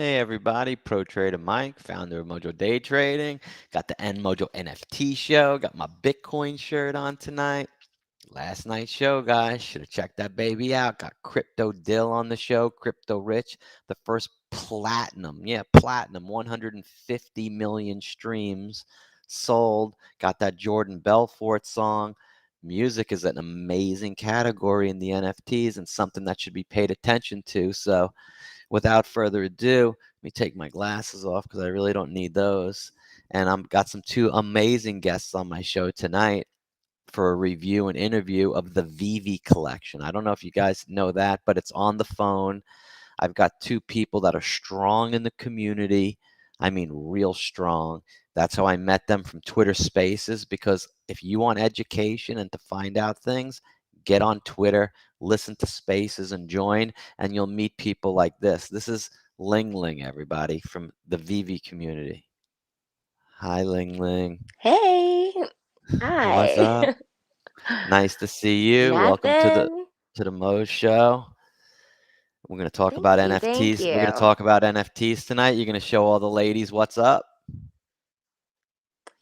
Hey everybody, Pro Trader Mike, founder of MOJO Day Trading. Got the MOJO NFT show. Got my Bitcoin shirt on tonight. Last night's show, guys. Should have checked that baby out. Got Crypto Dill on the show, Crypto Rich, the first platinum. Yeah, platinum, 150 million streams sold. Got that Jordan Belfort song. Music is an amazing category in the NFTs and something that should be paid attention to. So, without further ado, let me take my glasses off because I really don't need those. And I've got some two amazing guests on my show tonight for a review and interview of the VV collection. I don't know if you guys know that, but it's on the phone. I've got two people that are strong in the community. I mean, real strong. That's how I met them from Twitter Spaces, because if you want education and to find out things, get on Twitter, listen to Spaces and join, and you'll meet people like this. This is Ling, everybody, from the VV community. Hi, Ling. Hey, What's up? hi. Nice to see you. Welcome to the Nothing. Mo Show. We're going to talk about Thank you. Thank NFTs. We're going to you. talk about NFTs tonight. You're going to show all the ladies what's up.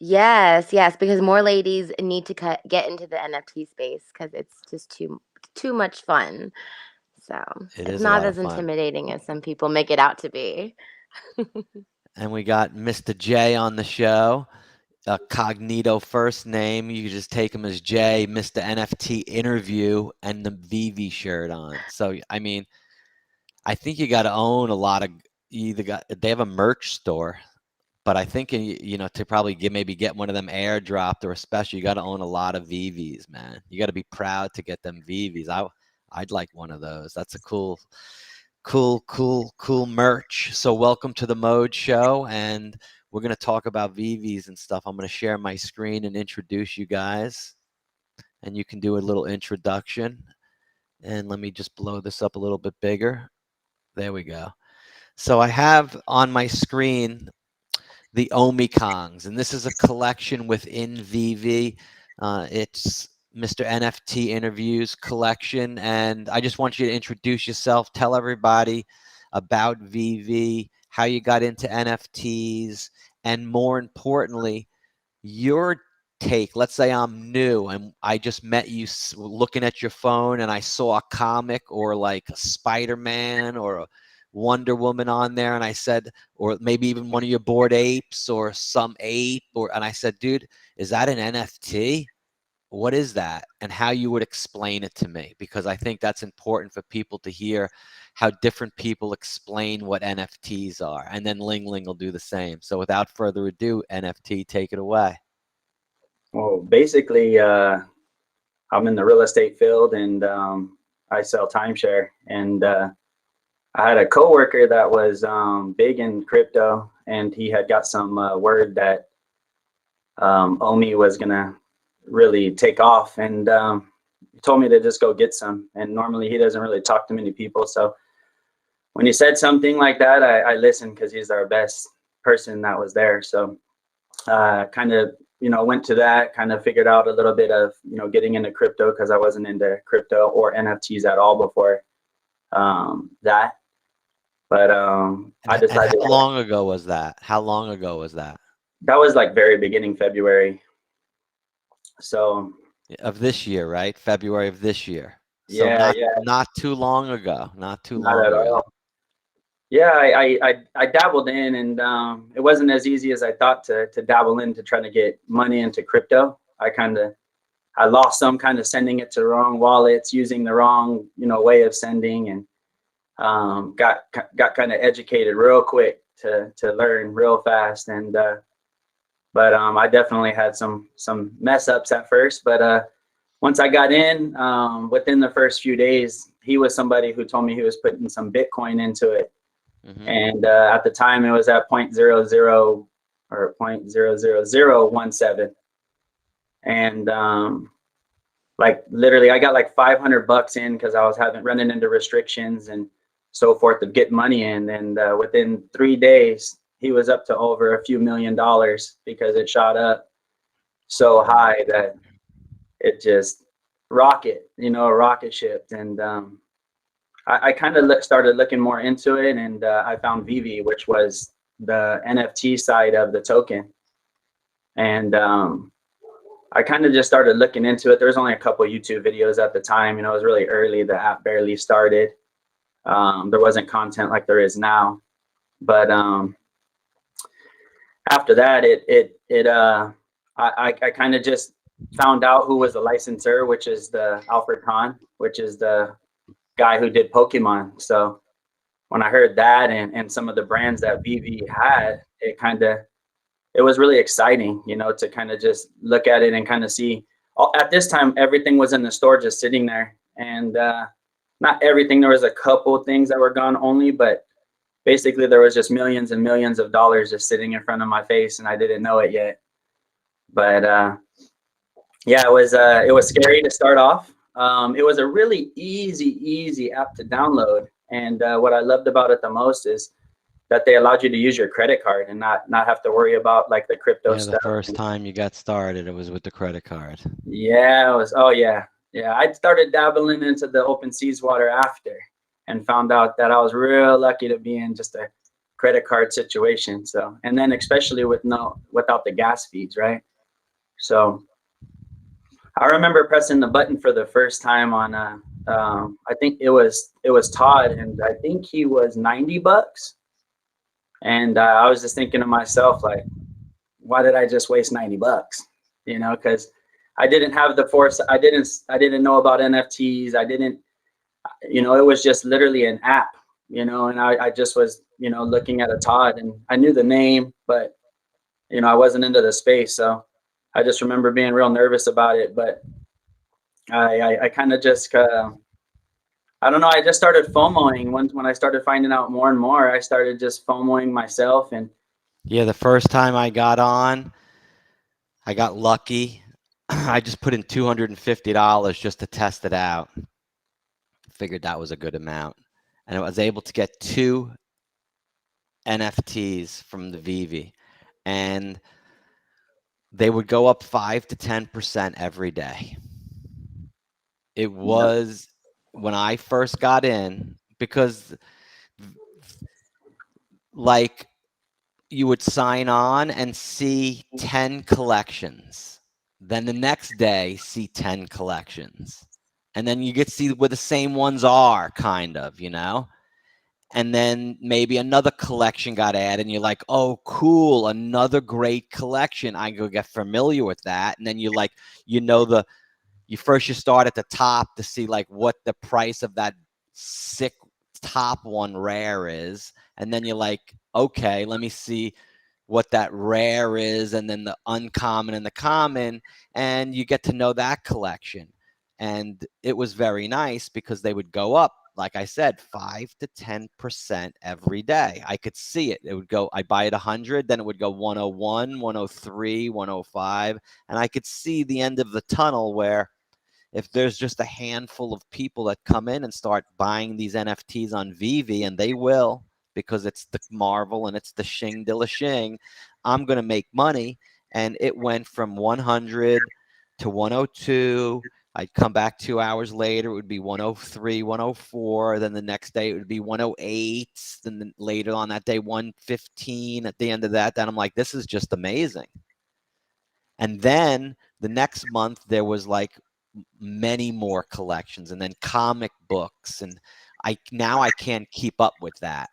Yes, yes, because more ladies need to get into the NFT space because it's just too much fun. So It it's is a not lot of as fun. intimidating as some people make it out to be. And we got Mr. J on the show. A cognito first name. You can just take him as J, Mr. NFT interview, and the VV shirt on. So, I mean, I think you got to own a lot of, you either got, they have a merch store, but I think, to probably maybe get one of them airdropped or especially, you got to own a lot of VVs, man. You got to be proud to get them VVs. I'd like one of those. That's a cool merch. So welcome to the Mode Show, and we're going to talk about VVs and stuff. I'm going to share my screen and introduce you guys, and you can do a little introduction. And let me just blow this up a little bit bigger. There we go. So I have on my screen the Omikongs, and this is a collection within VV. It's Mr. NFT Interviews collection, and I just want you to introduce yourself, tell everybody about VV, how you got into NFTs, and more importantly, your take. Let's say I'm new and I just met you looking at your phone and I saw a comic or like a Spider-Man or a Wonder Woman on there, and I said, or maybe even one of your bored apes or some ape, and I said, dude, is that an NFT? What is that? And how you would explain it to me, because I think that's important for people to hear how different people explain what NFTs are. And then Ling will do the same. So without further ado, NFT, take it away. Well, basically, I'm in the real estate field, and I sell timeshare. And I had a coworker that was big in crypto, and he had got some word that OMI was gonna really take off, and he told me to just go get some. And normally he doesn't really talk to many people, so when he said something like that, I listened because he's our best person that was there. So kind of went to that, kind of figured out a little bit of getting into crypto, because I wasn't into crypto or NFTs at all before that. But I decided. And how long ago was that? How long ago was that? That was like very beginning February. So Of this year, right? February of this year. So yeah, not too long ago. Not too not long at ago. all. Yeah, I dabbled in, and it wasn't as easy as I thought to dabble in, to try to get money into crypto. I lost some, kind of sending it to the wrong wallets, using the wrong way of sending, and got kind of educated real quick to learn real fast. And but I definitely had some mess ups at first. But once I got in, within the first few days, he was somebody who told me he was putting some Bitcoin into it. And at the time, it was at 0.00 or 0.00017. And like literally, I got like $500 in, because I was running into restrictions and so forth of getting money in. And within 3 days, he was up to over a few $1,000,000, because it shot up so high that it just rocket ship. And I kind of started looking more into it, and I found Vivi, which was the NFT side of the token. And I kind of just started looking into it. There was only a couple YouTube videos at the time. You know, it was really early. The app barely started. There wasn't content like there is now. But after that, I kind of just found out who was the licensor, which is the Alfred Kahn, which is the guy who did Pokemon. So when I heard that and some of the brands that Vivi had, it was really exciting, you know, to kind of just look at it and kind of see. At this time, everything was in the store just sitting there, and not everything. There was a couple things that were gone only, but basically there was just millions and millions of dollars just sitting in front of my face, and I didn't know it yet. But yeah, it was scary to start off. It was a really easy app to download, and what I loved about it the most is that they allowed you to use your credit card and not have to worry about like the crypto Yeah, stuff. the first time you got started, it was with the credit card. Yeah, it was. Oh yeah, yeah. I started dabbling into the open seas water after, and found out that I was real lucky to be in just a credit card situation. So, and then especially without the gas fees, right? So I remember pressing the button for the first time on I think it was Todd, and I think he was $90. And I was just thinking to myself, like, why did I just waste $90? You know, because I didn't have the force. I didn't know about NFTs. I didn't, you know, it was just literally an app, you know, and I just was, you know, looking at a Todd, and I knew the name, but, you know, I wasn't into the space. So I just remember being real nervous about it. But I kind of just, I don't know. I just started FOMOing when I started finding out more and more. I started just FOMOing myself. And Yeah, the first time I got on, I got lucky. I just put in $250 just to test it out. Figured that was a good amount. And I was able to get 2 NFTs from the Vivi. And they would go up 5 to 10% every day. It was when I first got in, because like you would sign on and see 10 collections. Then the next day, see 10 collections. And then you get to see where the same ones are, kind of, you know? And then maybe another collection got added, and you're like, oh, cool, another great collection. I go get familiar with that. And then you like, you know, you start at the top to see like what the price of that sick top one rare is. And then you're like, okay, let me see what that rare is, and then the uncommon and the common, and you get to know that collection. And it was very nice because they would go up, like I said, 5 to 10% every day. I could see it. It would go, I buy it 100, then it would go 101, 103, 105, and I could see the end of the tunnel where if there's just a handful of people that come in and start buying these NFTs on Vivi, and they will, because it's the Marvel and it's the Shing de la Shing, I'm going to make money. And it went from 100 to 102. I'd come back 2 hours later, it would be 103, 104. Then the next day it would be 108. Then later on that day, 115. At the end of that, then I'm like, this is just amazing. And then the next month there was like many more collections, and then comic books, and I can't keep up with that.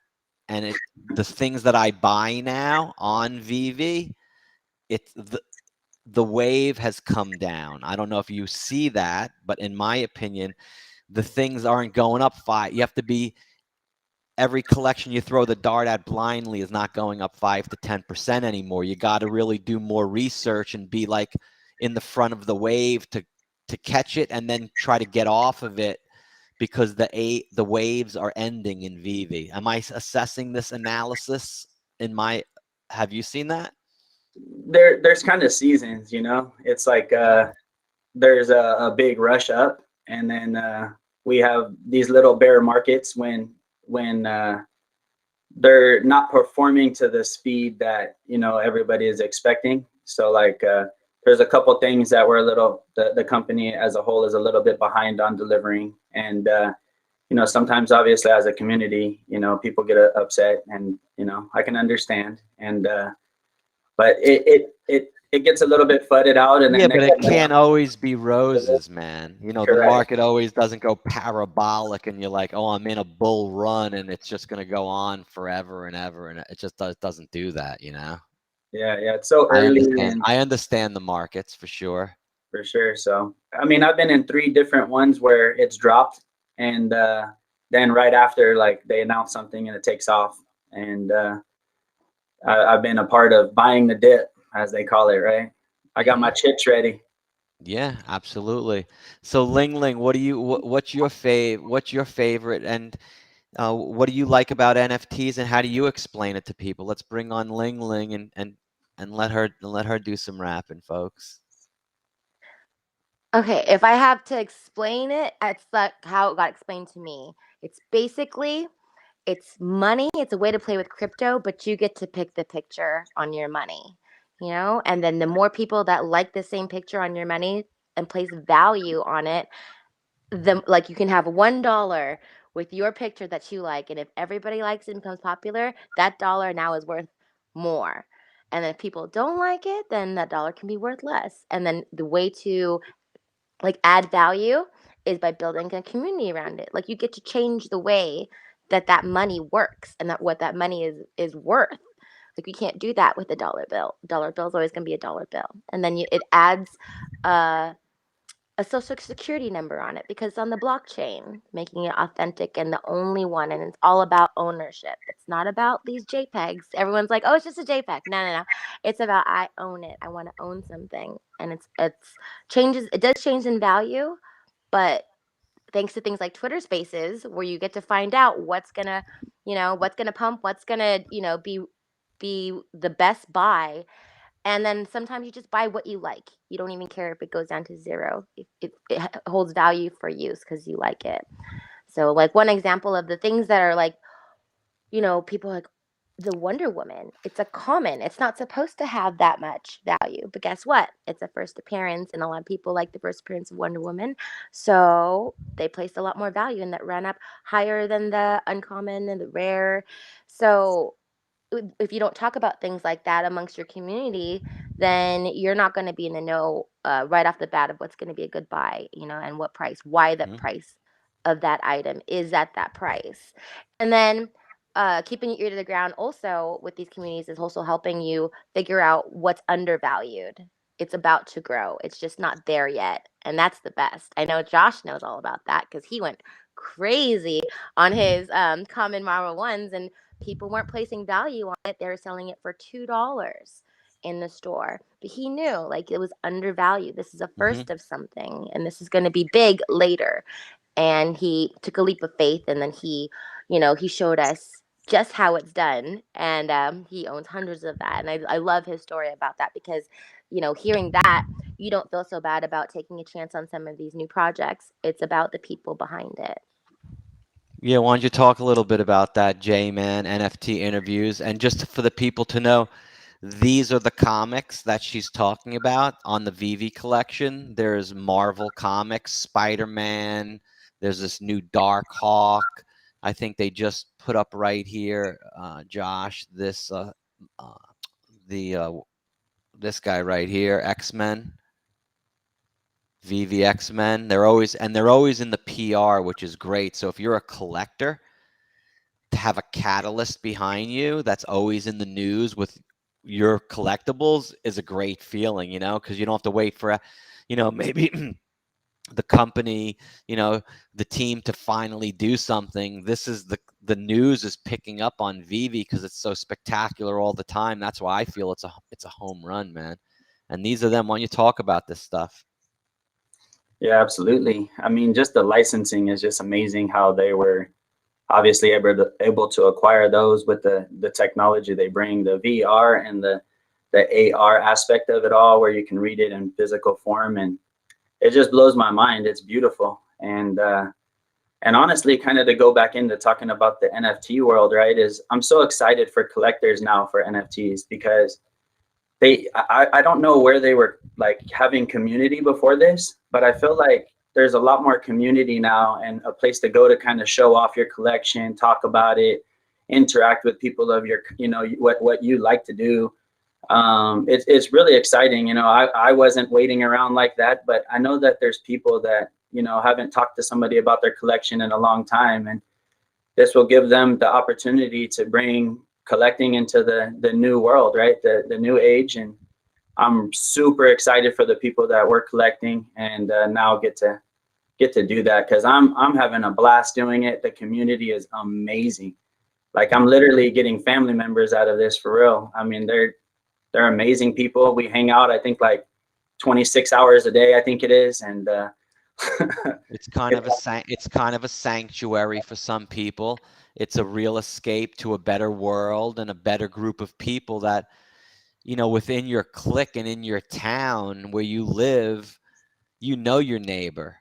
And the things that I buy now on Vivi, it's the wave has come down. I don't know if you see that, but in my opinion, the things aren't going up 5. You have to be, every collection you throw the dart at blindly is not going up 5 to 10% anymore. You got to really do more research and be like in the front of the wave to catch it, and then try to get off of it, because the waves are ending in Vivi. Am I assessing this analysis have you seen that? There's kind of seasons, you know. It's like there's a big rush up, and then we have these little bear markets when they're not performing to the speed that, you know, everybody is expecting. So like there's a couple things that were the company as a whole is a little bit behind on delivering, and you know, sometimes obviously as a community, you know, people get upset, and, you know, I can understand. And, but it gets a little bit flooded out, and Yeah, then but next it thing can't always be roses, man. You know, the correct. market always doesn't go parabolic and you're like, oh, I'm in a bull run and it's just going to go on forever and ever. And it just doesn't do that, you know? Yeah, yeah, it's so I early, understand. and I understand the markets for sure. for sure. So, I mean, I've been in 3 different ones where it's dropped, and then right after, like, they announce something and it takes off. And I've been a part of buying the dip, as they call it, right? I got my Hmm. chips ready. Yeah, absolutely. So Ling, what's your favorite, and what do you like about NFTs, and how do you explain it to people? Let's bring on Ling and let her do some rapping, folks. Okay, if I have to explain it, it's like how it got explained to me. It's basically it's money. It's a way to play with crypto, but you get to pick the picture on your money, you know? And then the more people that like the same picture on your money and place value on it, the like you can have $1 with your picture that you like, and if everybody likes it and becomes popular, that dollar now is worth more. And then if people don't like it, then that dollar can be worth less. And then the way to like add value is by building a community around it. Like you get to change the way that that money works and that what that money is worth. Like you can't do that with a dollar bill. Dollar bill is always going to be a dollar bill. And then it adds uh, a social security number on it because it's on the blockchain, making it authentic and the only one. And it's all about ownership. It's not about these JPEGs. Everyone's like, oh, it's just a JPEG. No, no, no. It's about I own it. I want to own something. And it's changes. It does change in value, but thanks to things like Twitter Spaces, where you get to find out what's gonna, what's gonna pump, what's gonna, be the best buy, and then sometimes you just buy what you like. You don't even care if it goes down to zero. It holds value for use because you like it. So, like, one example of the things that are like, people like the Wonder Woman. It's a common. It's not supposed to have that much value, but guess what? It's a first appearance, and a lot of people like the first appearance of Wonder Woman. So they placed a lot more value, and that ran up higher than the uncommon and the rare. So if you don't talk about things like that amongst your community, then you're not going to be in the know right off the bat of what's going to be a good buy, and what price, why the Mhm. price of that item is at that price. And then keeping your ear to the ground also with these communities is also helping you figure out what's undervalued. It's about to grow. It's just not there yet. And that's the best. I know Josh knows all about that because he went crazy on his common Marvel ones, and people weren't placing value on it. They were selling it for $2 in the store. But he knew like it was undervalued. This is a Mhm. first of something, and this is going to be big later. And he took a leap of faith, and then he showed us just how it's done. And he owns hundreds of that. And I love his story about that because, hearing that, you don't feel so bad about taking a chance on some of these new projects. It's about the people behind it. Yeah, why don't you talk a little bit about that, J-Man, NFT interviews, and just for the people to know, these are the comics that she's talking about on the VV collection. There's Marvel Comics, Spider-Man, there's this new Dark Hawk. I think they just put up right here, Josh, uh, the this guy right here, X-Men. VV Men. They're always in the PR, which is great. So if you're a collector, to have a catalyst behind you that's always in the news with your collectibles is a great feeling, because you don't have to wait for, maybe the company, the team to finally do something. This is the news is picking up on VV because it's so spectacular all the time. That's why I feel it's a home run, man. And these are them. Why don't you talk about this stuff? Yeah, absolutely. I mean, just the licensing is just amazing how they were obviously able to acquire those with the technology they bring, the VR and the AR aspect of it all, where you can read it in physical form. And it just blows my mind. It's beautiful. And honestly, kind of to go back into talking about the NFT world, right, is I'm so excited for collectors now for NFTs because I don't know where they were like having community before this, but I feel like there's a lot more community now, and a place to go to kind of show off your collection, talk about it, interact with people of your, what you like to do. It's really exciting. I wasn't waiting around like that, but I know that there's people that, haven't talked to somebody about their collection in a long time, and this will give them the opportunity to bring collecting into the new world, right? The new age. And I'm super excited for the people that were collecting, and now get to do that, because I'm having a blast doing it. The community is amazing. Like, I'm literally getting family members out of this, for real. I mean, they're amazing people. We hang out, I think, like 26 hours a day, I think it is. And it's kind of a sanctuary for some people. It's a real escape to a better world and a better group of people that, within your clique and in your town where you live, your neighbor.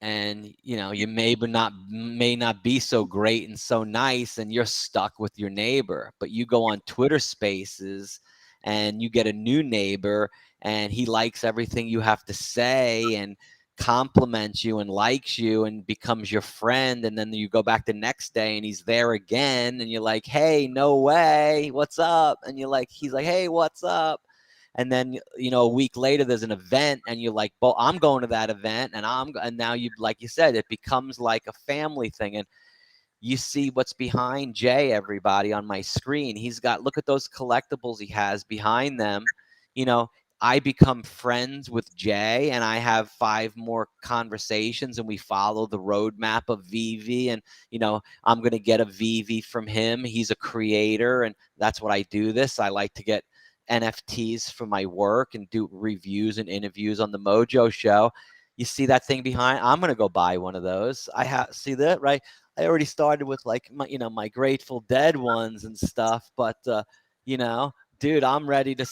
And you may not be so great and so nice, and you're stuck with your neighbor, but you go on Twitter Spaces and you get a new neighbor, and he likes everything you have to say and compliments you and likes you and becomes your friend. And then you go back the next day and he's there again, and you're like, hey, no way, what's up? And he's like, hey, what's up? And then, a week later, there's an event, and you're like, well, I'm going to that event, and now like you said, it becomes like a family thing. And you see what's behind Jay, everybody, on my screen. Look at those collectibles he has behind them. I become friends with Jay, and I have 5 more conversations, and we follow the roadmap of VV. And, I'm going to get a VV from him. He's a creator, and that's what I do this. I like to get NFTs for my work and do reviews and interviews on the MOJO show. You see that thing behind? I'm going to go buy one of those. See that, right? I already started with like my Grateful Dead ones and stuff, but dude, I'm ready to.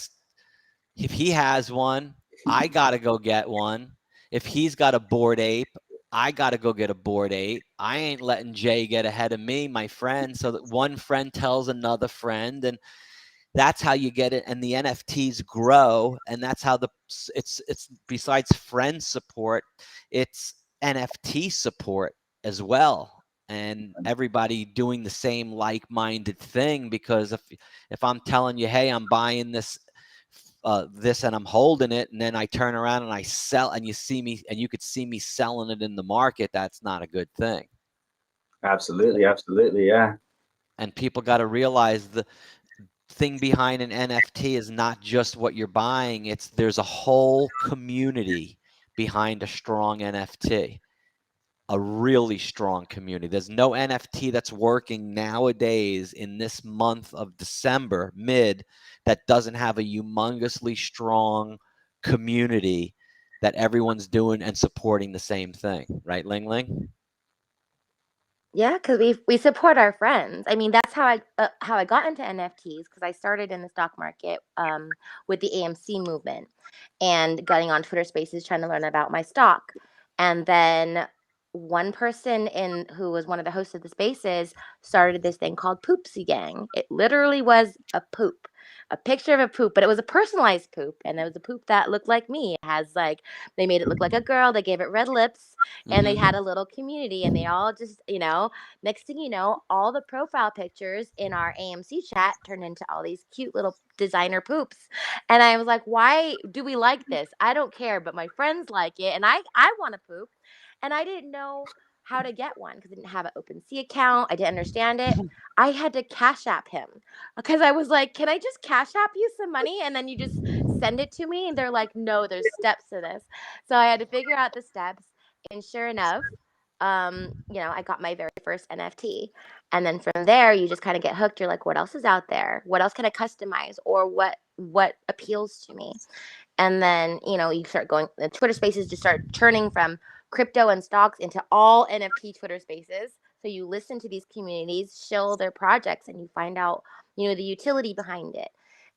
If he has one, I gotta go get one. If he's got a Bored Ape, I gotta go get a Bored Ape. I ain't letting Jay get ahead of me, my friend. So that one friend tells another friend, and that's how you get it. And the NFTs grow, and that's how it's besides friend support, it's NFT support as well, and everybody doing the same like-minded thing. Because if I'm telling you, hey, I'm buying this and I'm holding it, and then I turn around and I sell, and you could see me selling it in the market, that's not a good thing. Absolutely, yeah. And people got to realize the thing behind an NFT is not just what you're buying. There's a whole community behind a strong NFT, a really strong community. There's no NFT that's working nowadays in this month of December, that doesn't have a humongously strong community that everyone's doing and supporting the same thing. Right, Ling Ling? Yeah, because we support our friends. I mean, that's how I got into NFTs, because I started in the stock market with the AMC movement, and getting on Twitter Spaces trying to learn about my stock. And then one person who was one of the hosts of the Spaces started this thing called Poopsie Gang. It literally was a poop, a picture of a poop, but it was a personalized poop, and it was a poop that looked like me. It has they made it look like a girl. They gave it red lips, and they had a little community, and they all just, next thing you know, all the profile pictures in our AMC chat turned into all these cute little designer poops. And I was like, why do we like this? I don't care, but my friends like it, and I want to poop. And I didn't know how to get one because I didn't have an OpenSea account. I didn't understand it. I had to Cash App him, because I was like, can I just Cash App you some money and then you just send it to me? And they're like, no, there's steps to this. So I had to figure out the steps. And sure enough, I got my very first NFT. And then from there, you just kind of get hooked. You're like, what else is out there? What else can I customize? Or what appeals to me? And then, you start going, the Twitter Spaces just start churning from crypto and stocks into all NFT Twitter Spaces. So you listen to these communities show their projects, and you find out, the utility behind it.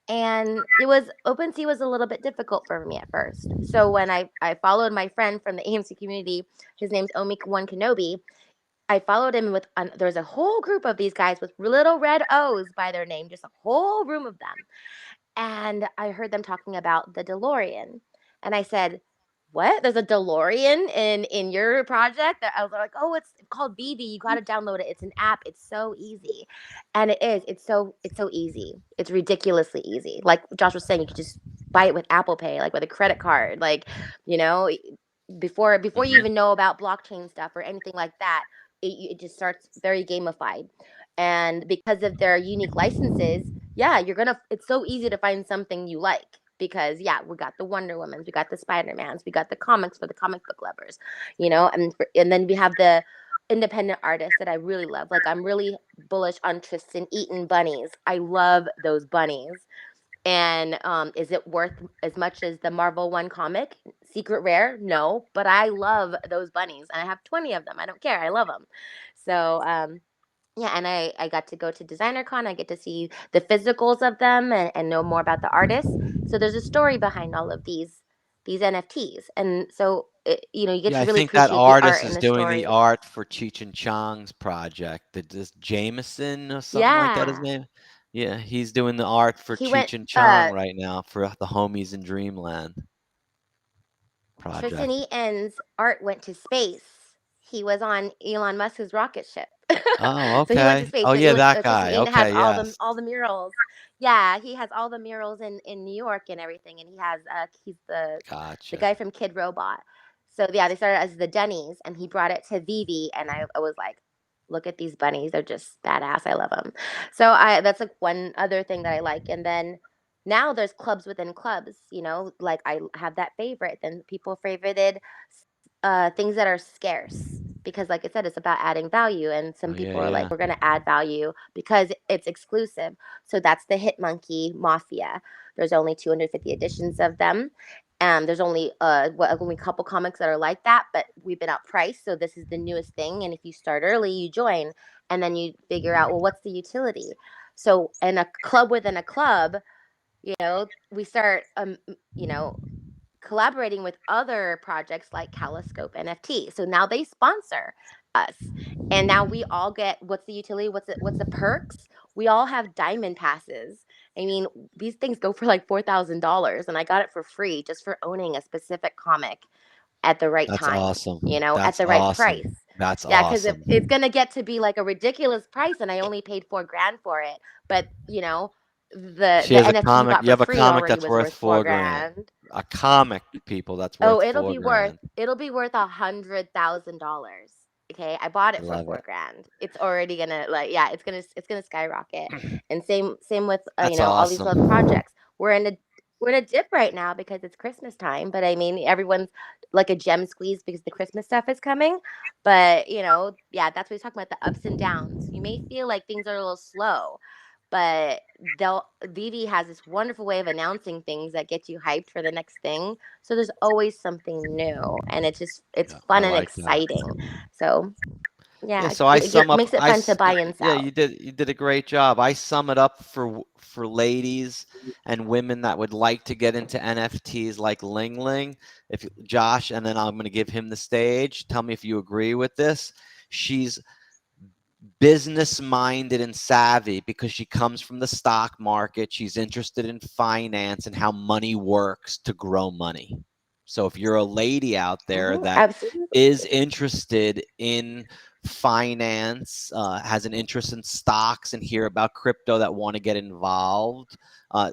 And OpenSea was a little bit difficult for me at first. So when I followed my friend from the AMC community, his name's Omik One Kenobi, I followed him there was a whole group of these guys with little red O's by their name, just a whole room of them. And I heard them talking about the DeLorean. And I said, what? There's a DeLorean in your project? I was like, oh, it's called Vivi. You got to download it. It's an app. It's so easy, and it is. It's so easy. It's ridiculously easy. Like Josh was saying, you could just buy it with Apple Pay, like with a credit card. Like, you know, before you even know about blockchain stuff or anything like that, it just starts very gamified. And because of their unique licenses, yeah, it's so easy to find something you like, because yeah, we got the Wonder Womans, we got the Spider-Mans, we got the comics for the comic book lovers, and then we have the independent artists that I really love. Like, I'm really bullish on Tristan Eaton bunnies. I love those bunnies. And is it worth as much as the Marvel one comic? Secret rare? No, but I love those bunnies, and I have 20 of them. I don't care. I love them. So yeah, and I got to go to DesignerCon. I get to see the physicals of them, and know more about the artists. So there's a story behind all of these NFTs, and so you get Yeah, to I really think that appreciate the artist art and is the doing the story. art for Cheech and Chong's project. This Jameson or something like that, his Yeah, name. Yeah, he's doing the art for he went. Cheech and Chong right now for the Homies in Dreamland Tristan project. Eaton's art went to space. He was on Elon Musk's rocket ship. Oh, So he went to okay. space. Oh, So yeah, that Tristan guy. Eaton has Okay, yes. all the murals. Yeah, he has all the murals in New York and everything. And he's the Gotcha. guy from Kid Robot. So yeah, they started as the Dunnies, and he brought it to Vivi, and I was like, look at these bunnies. They're just badass. I love them. So that's like one other thing that I like. And then now there's clubs within clubs. Like I have that favorite. Then people favorited things that are scarce, because like I said, it's about adding value, and some Oh, yeah, people are like, yeah. we're going to add value because it's exclusive. So that's the Hit Monkey Mafia. There's only 250 editions of them. There's only only a couple comics that are like that, but we've been outpriced, so this is the newest thing. And if you start early, you join, and then you figure out, well, what's the utility? So in a club within a club, we start collaborating with other projects like Caliscope NFT. So now they sponsor us. And now we all get, what's the utility? What's the perks? We all have diamond passes. I mean, these things go for like $4,000, and I got it for free just for owning a specific comic at the right That's time, awesome. at That's the right price. awesome. That's Yeah, because if awesome. it's gonna get to be like a ridiculous price, and I only paid 4 grand for it, but She the has a NFT you comic. got You for have a free comic already that's was worth worth four 4 grand. grand. A comic, people, that's Oh, worth 4 grand. it'll be worth $100,000. Okay, I bought I it for love four it. grand. It's already gonna, like, yeah, it's gonna skyrocket. And same with That's all these other awesome. projects. We're in a dip right now because it's Christmas time, but I mean, everyone's like a gem squeeze because the Christmas stuff is coming. But yeah, that's what he's talking about, the ups and downs. You may feel like things are a little slow, but Vivi has this wonderful way of announcing things that get you hyped for the next thing. So there's always something new, and it's Yeah, I fun and like that. exciting. So Yeah, yeah, so I sum up. makes it fun to buy and Yeah, sell. you did a great job. I sum it up for ladies and women that would like to get into NFTs like Ling Ling. If Josh, and then I'm going to give him the stage. Tell me if you agree with this. She's business minded and savvy because she comes from the stock market. She's interested in finance and how money works to grow money. So if you're a lady out there that Absolutely. is interested in finance, has an interest in stocks and hear about crypto, that want to get involved,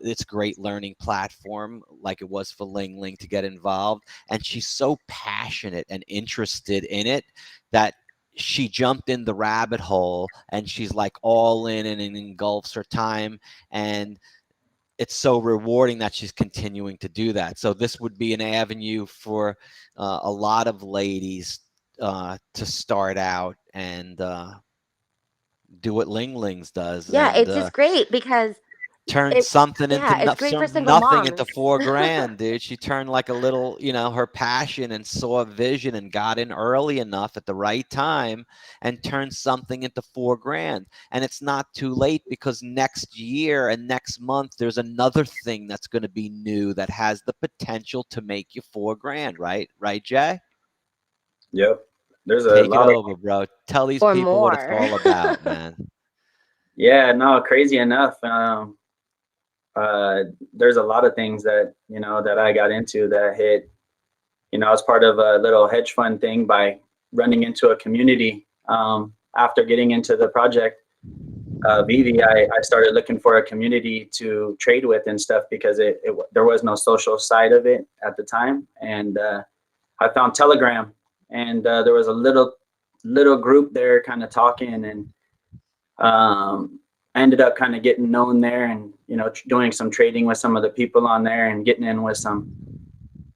it's a great learning platform like it was for Ling Ling to get involved. And she's so passionate and interested in it that she jumped in the rabbit hole and she's like all in, and it engulfs her time. And it's so rewarding that she's continuing to do that. So this would be an avenue for a lot of ladies to start out and do what Ling Ling's does, Yeah, and it's just great because turned something into it's great for single nothing into moms. 4 grand, dude. She turned like a little, her passion, and saw a vision and got in early enough at the right time and turned something into 4 grand. And it's not too late, because next year and next month there's another thing that's going to be new that has the potential to make you 4 grand, right? Right, Jay? Yep. There's a Take it lot of, over, bro. Tell these Or people what it's more. all about, man. yeah, no, crazy enough. There's a lot of things that, that I got into that hit you know, I was part of a little hedge fund thing by running into a community. After getting into the project, VV, I started looking for a community to trade with and stuff because there was no social side of it at the time. And I found Telegram, and there was a little group there kind of talking, and I ended up kind of getting known there, and, you know, doing some trading with some of the people on there and getting in with some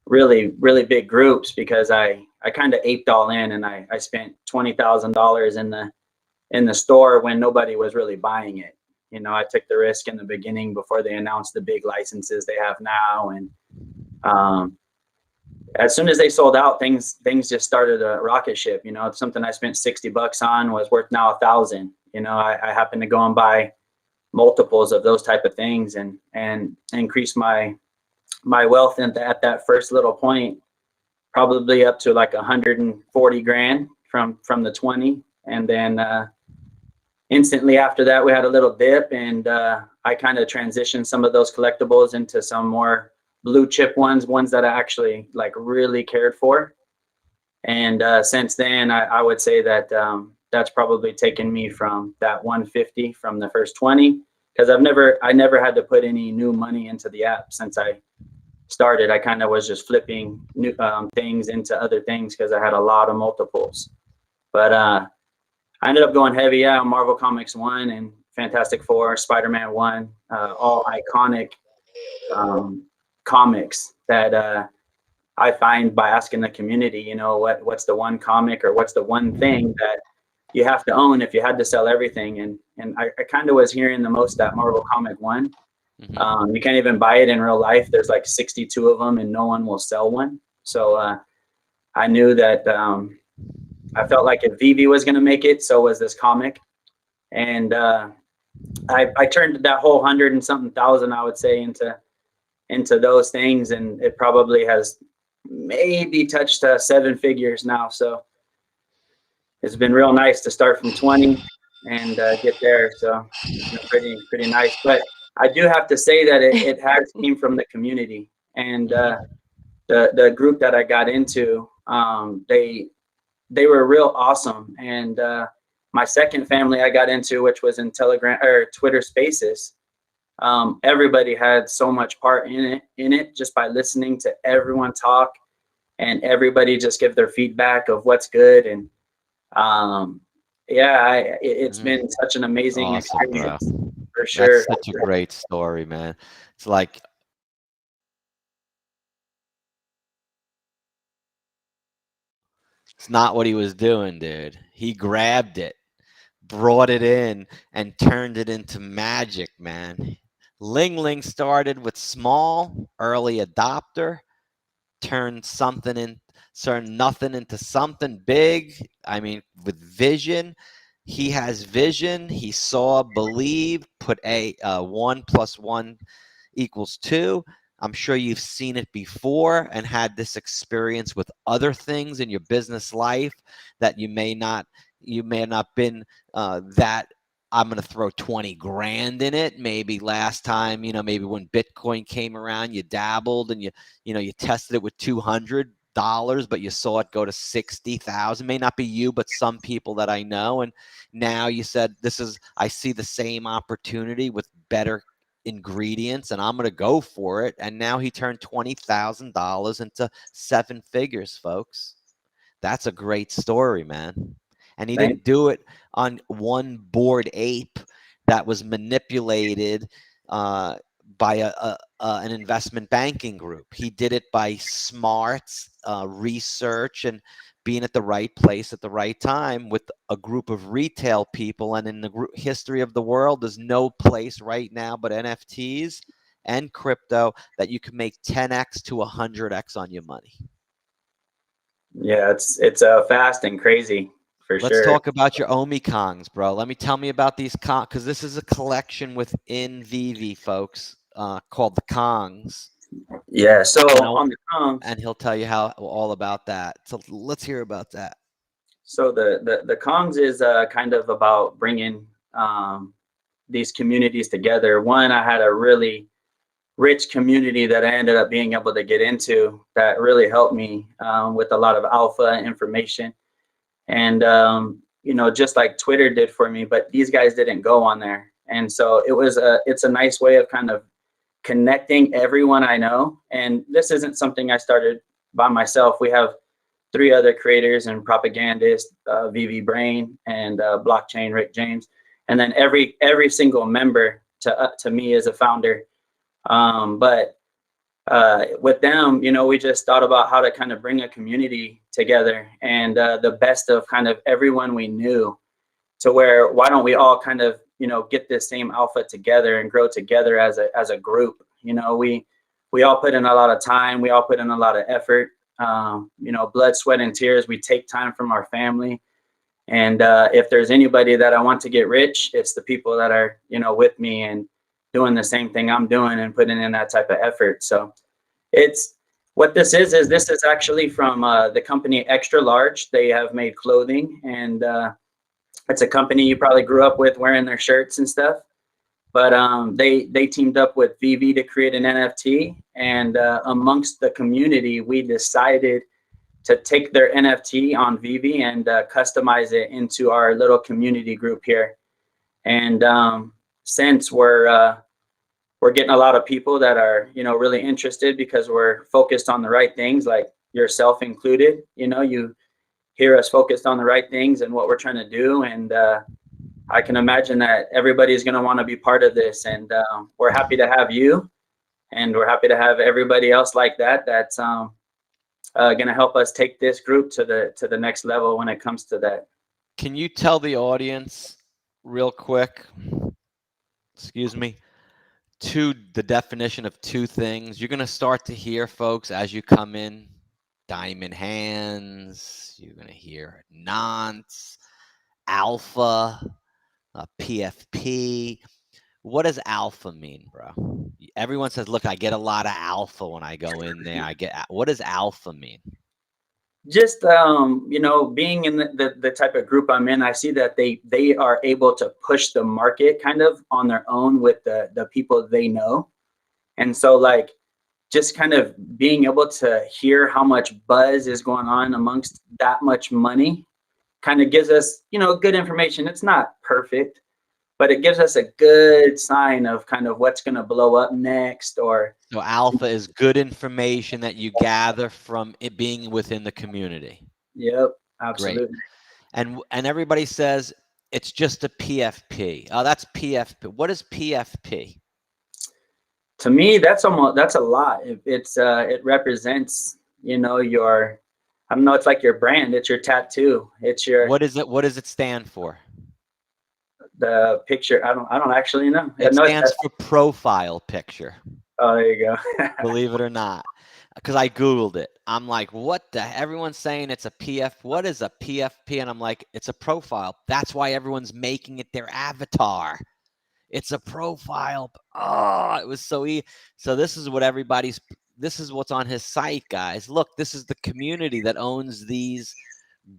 really, really big groups because I kind of aped all in, and I spent $20,000 in the store when nobody was really buying it. You know, I took the risk in the beginning before they announced the big licenses they have now. And as soon as they sold out, things just started a rocket ship. You know, something I spent $60 on was worth now 1,000. You know, I happened to go and buy multiples of those type of things and increase my wealth at that first little point, probably up to like 140 grand from the 20. And then instantly after that, we had a little dip, and I kind of transitioned some of those collectibles into some more blue chip ones that I actually like really cared for. And since then, I would say that that's probably taken me from that 150 from the first 20, because I never had to put any new money into the app since I started. I kind of was just flipping new things into other things because I had a lot of multiples. But I ended up going heavy on Marvel Comics 1 and Fantastic Four, Spider-Man 1, all iconic comics that I find by asking the community, you know, what's the one comic or what's the one thing that you have to own if you had to sell everything. And I kind of was hearing the most that Marvel Comic 1. You can't even buy it in real life. There's like 62 of them and no one will sell one. So I knew that I felt like if VV was going to make it, so was this comic. And I turned that whole 100 and something thousand, I would say, into those things. And it probably has maybe touched 7 figures now. So it's been real nice to start from 20 and get there. So it's been pretty nice. But I do have to say that it has came from the community, and the group that I got into, they were real awesome. And my second family I got into, which was in Telegram or Twitter Spaces, everybody had so much part in it just by listening to everyone talk, and everybody just give their feedback of what's good. And it's been such an amazing experience, bro. For sure. That's such a great story, man. It's like it's not what he was doing, dude. He grabbed it, brought it in, and turned it into magic, man. Ling started with small, early adopter, turned nothing into something big. I mean, with vision. He has vision. He saw, believed, put 1 + 1 = 2. I'm sure you've seen it before and had this experience with other things in your business life that you may not been that I'm going to throw 20 grand in it. Maybe last time, you know, maybe when Bitcoin came around, you dabbled and you tested it with $200, but you saw it go to 60,000. May not be you, but some people that I know. And now you said, I see the same opportunity with better ingredients and I'm going to go for it. And now he turned $20,000 into 7 figures, folks. That's a great story, man. And he didn't do it on one Bored Ape that was manipulated by an investment banking group. He did it by smarts, research, and being at the right place at the right time with a group of retail people. And in the history of the world, there's no place right now but NFTs and crypto that you can make 10x to 100x on your money. Yeah, it's fast and crazy. For sure. Let's talk about your Omikongs, bro. Tell me about these Kongs, because this is a collection within VV, folks, called the Kongs. Yeah, so on the Kongs, and he'll tell you all about that. So let's hear about that. So the Kongs is kind of about bringing these communities together. One, I had a really rich community that I ended up being able to get into that really helped me with a lot of alpha information. And, you know, just like Twitter did for me, but these guys didn't go on there. And so it's a nice way of kind of connecting everyone I know. And this isn't something I started by myself. We have 3 other creators and propagandists, VV Brain and Blockchain Rick James. And then every single member to me is a founder. But with them, you know, we just thought about how to kind of bring a community together and the best of kind of everyone we knew, to where why don't we all kind of, you know, get this same alpha together and grow together as a group. You know, we all put in a lot of time, we all put in a lot of effort, you know, blood, sweat, and tears. We take time from our family. And if there's anybody that I want to get rich, it's the people that are, you know, with me and doing the same thing I'm doing and putting in that type of effort. So it's what this is actually from the company Extra Large. They have made clothing, and it's a company you probably grew up with wearing their shirts and stuff. But they teamed up with VV to create an NFT, and amongst the community, we decided to take their NFT on VV and customize it into our little community group here. And since we're getting a lot of people that are, you know, really interested because we're focused on the right things, like yourself included. You know, you hear us focused on the right things and what we're trying to do. And I can imagine that everybody's going to want to be part of this. And we're happy to have you. And we're happy to have everybody else like that that's going to help us take this group to the next level when it comes to that. Can you tell the audience real quick, excuse me, the definition of 2 things? You're going to start to hear, folks, as you come in, diamond hands, you're going to hear nonce, alpha, PFP. What does alpha mean, bro? Everyone says, look, I get a lot of alpha when I go in there. What does alpha mean? Just you know, being in the type of group I'm in, I see that they are able to push the market kind of on their own with the people they know. And so like just kind of being able to hear how much buzz is going on amongst that much money kind of gives us, you know, good information. It's not perfect, but it gives us a good sign of kind of what's going to blow up next. Or so alpha is good information that you gather from it being within the community. Yep, absolutely. Great. And everybody says it's just a PFP. Oh, that's PFP. What is PFP? To me, that's a lot. It represents, you know, your, I don't know, it's like your brand. It's your tattoo. It's your. What is it? What does it stand for? The picture. I don't actually know. It stands for profile picture. Oh, there you go. Believe it or not, because I Googled it. I'm like, what the? Everyone's saying it's a PF. What is a PFP? And I'm like, it's a profile. That's why everyone's making it their avatar. It's a profile. Oh, it was so easy. So this is what this is what's on his site, guys. Look, this is the community that owns these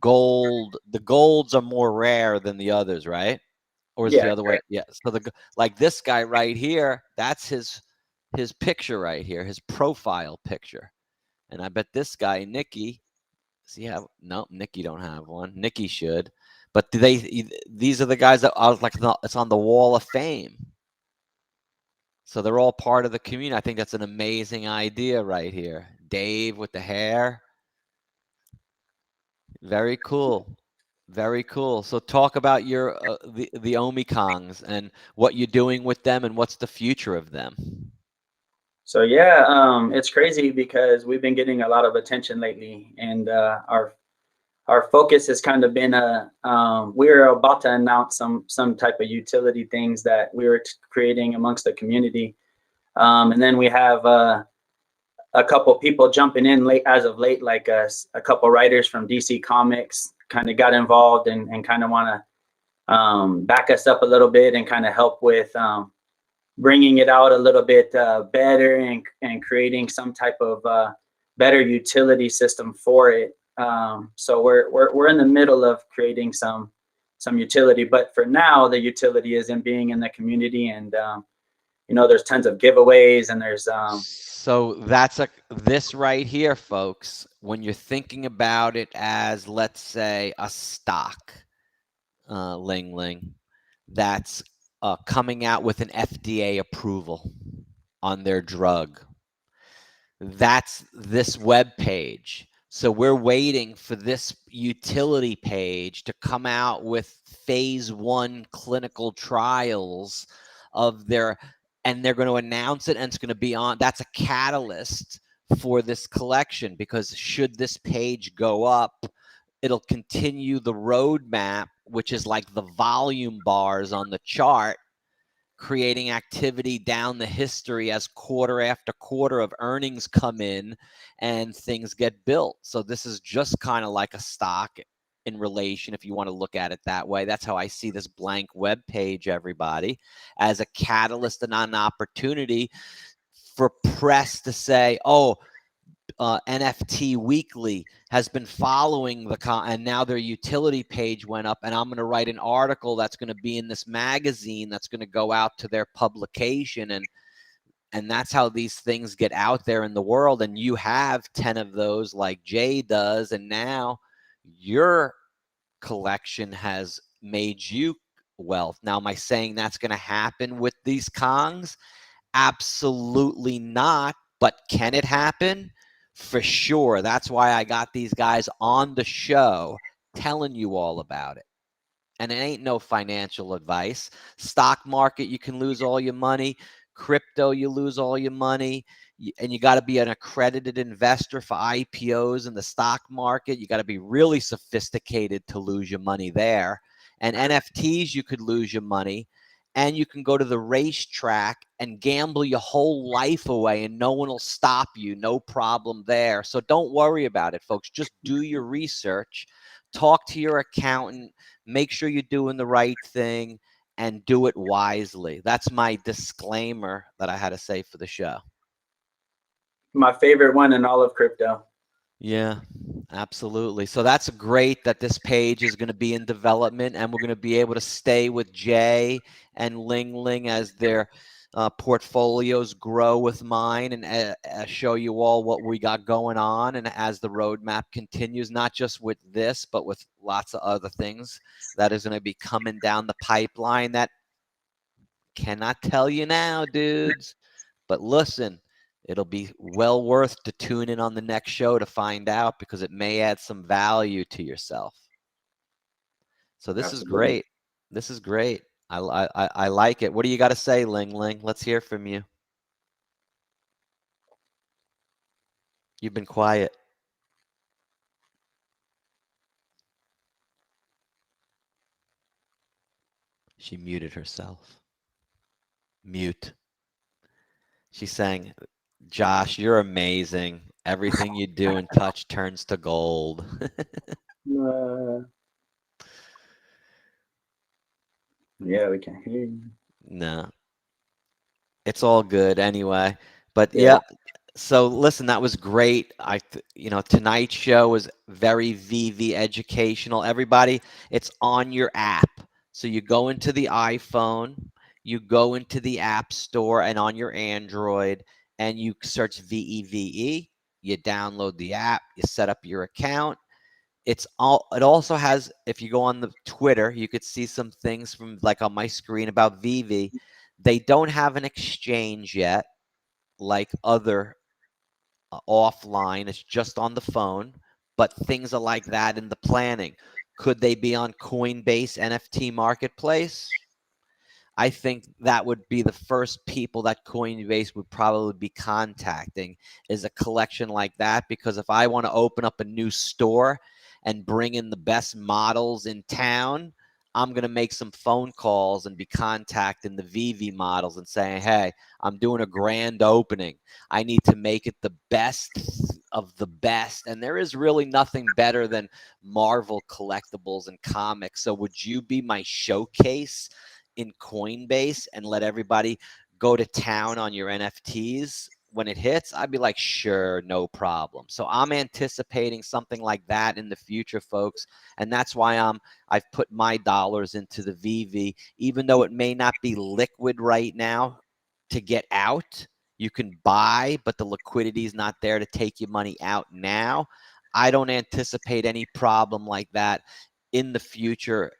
gold. The golds are more rare than the others, right? Or is it the other way? Yeah. So like this guy right here, that's his picture right here, his profile picture. And I bet this guy, Nikki, no, Nikki don't have one. Nikki should. But these are the guys that I was like, it's on the wall of fame. So they're all part of the community. I think that's an amazing idea right here. Dave with the hair. Very cool. Very cool. So talk about your the Omikongs and what you're doing with them and what's the future of them. So yeah, it's crazy because we've been getting a lot of attention lately, and our focus has kind of been we're about to announce some type of utility things that we were creating amongst the community, and then we have a couple people jumping in as of late, like a couple writers from DC Comics kind of got involved and kind of want to back us up a little bit and kind of help with bringing it out a little bit better and creating some type of better utility system for it. So we're in the middle of creating some utility, but for now the utility is in being in the community and you know, there's tons of giveaways, and there's So that's this right here, folks. When you're thinking about it as, let's say, a stock, Ling, that's coming out with an FDA approval on their drug. That's this web page. So we're waiting for this utility page to come out with phase 1 clinical trials of their, and they're going to announce it, and it's going to be on. That's a catalyst for this collection, because should this page go up, it'll continue the roadmap, which is like the volume bars on the chart, creating activity down the history as quarter after quarter of earnings come in and things get built. So this is just kind of like a stock in relation, if you want to look at it that way. That's how I see this blank web page, everybody, as a catalyst and an opportunity for press to say, oh, NFT Weekly has been following and now their utility page went up, and I'm going to write an article that's going to be in this magazine that's going to go out to their publication, and that's how these things get out there in the world. And you have 10 of those like Jay does, and now your collection has made you wealth. Now, am I saying that's going to happen with these Kongs? Absolutely not. But can it happen? For sure. That's why I got these guys on the show telling you all about it. And it ain't no financial advice. Stock market, you can lose all your money. Crypto, you lose all your money. And you got to be an accredited investor for IPOs in the stock market. You got to be really sophisticated to lose your money there. And NFTs, you could lose your money. And you can go to the racetrack and gamble your whole life away, and no one will stop you. No problem there. So don't worry about it, folks. Just do your research. Talk to your accountant. Make sure you're doing the right thing, and do it wisely. That's my disclaimer that I had to say for the show. my favorite one in all of crypto. Yeah, absolutely. So that's great that this page is going to be in development, and we're going to be able to stay with Jay and Ling as their portfolios grow with mine, and show you all what we got going on. And as the roadmap continues, not just with this, but with lots of other things that is going to be coming down the pipeline that cannot tell you now, dudes. But listen, it'll be well worth to tune in on the next show to find out, because it may add some value to yourself. So this Absolutely. is great. This is great. I like it. What do you got to say, Ling? Let's hear from you. You've been quiet. She muted herself. Mute. She's saying, Josh, you're amazing. Everything you do and touch turns to gold. Yeah, we can hear you. No, it's all good anyway. But yeah. So listen, that was great. Tonight's show was very VV educational. Everybody, it's on your app. So you go into the iPhone, you go into the App Store, and on your Android, and you search VEVE. You download the app, you set up your account. It also has, if you go on the Twitter, you could see some things from like on my screen about VV. They don't have an exchange yet, like other offline. It's just on the phone, but things are like that in the planning. Could they be on Coinbase NFT marketplace? I think that would be the first people that Coinbase would probably be contacting, is a collection like that. Because if I want to open up a new store and bring in the best models in town, I'm going to make some phone calls and be contacting the VV models and saying, hey, I'm doing a grand opening. I need to make it the best of the best. And there is really nothing better than Marvel collectibles and comics. So would you be my showcase in Coinbase and let everybody go to town on your NFTs when it hits? I'd be like, sure, no problem. So I'm anticipating something like that in the future, folks. And that's why I've put my dollars into the VV, even though it may not be liquid right now. to get out. You can buy, but the liquidity is not there to take your money out now. I don't anticipate any problem like that in the future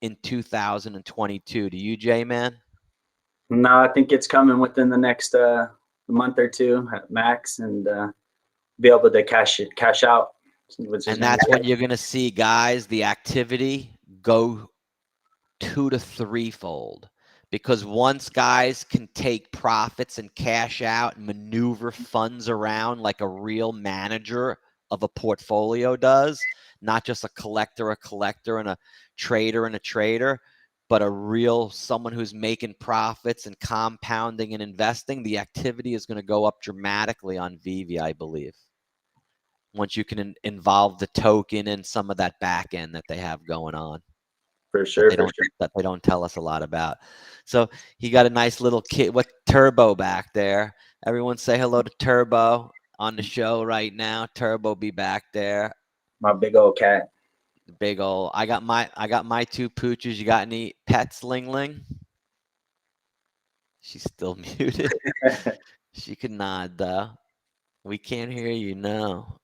in 2022. Do you, J-Man? No, I think it's coming within the next month or two at max, and be able to cash out. And that's when you're going to see, guys, the activity go 2 to 3-fold. Because once guys can take profits and cash out and maneuver funds around like a real manager of a portfolio does, not just a collector and a trader, but a real someone who's making profits and compounding and investing, the activity is going to go up dramatically on Vivi, I believe. Once you can involve the token and some of that back end that they have going on. For sure, that they don't tell us a lot about. So he got a nice little kid. What Turbo back there? Everyone say hello to Turbo on the show right now. Turbo be back there. My big old cat. Big old. I got my 2 pooches. You got any pets, Ling Ling? She's still muted. She could nod though. We can't hear you now.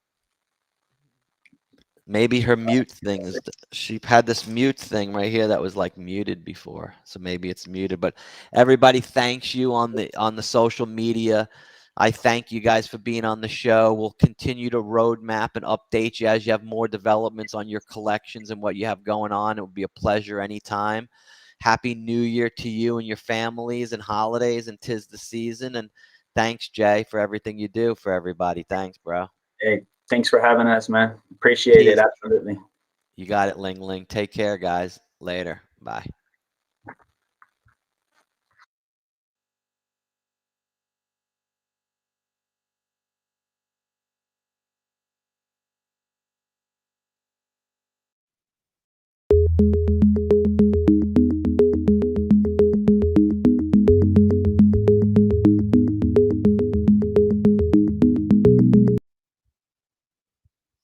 Maybe her mute thing is, she had this mute thing right here that was like muted before. So maybe it's muted, but everybody thanks you on the social media. I thank you guys for being on the show. We'll continue to roadmap and update you as you have more developments on your collections and what you have going on. It would be a pleasure anytime. Happy New Year to you and your families and holidays, and 'tis the season. And thanks, Jay, for everything you do for everybody. Thanks, bro. Hey, thanks for having us, man. Appreciate it. Absolutely. You got it, Ling Ling. Take care, guys. Later. Bye.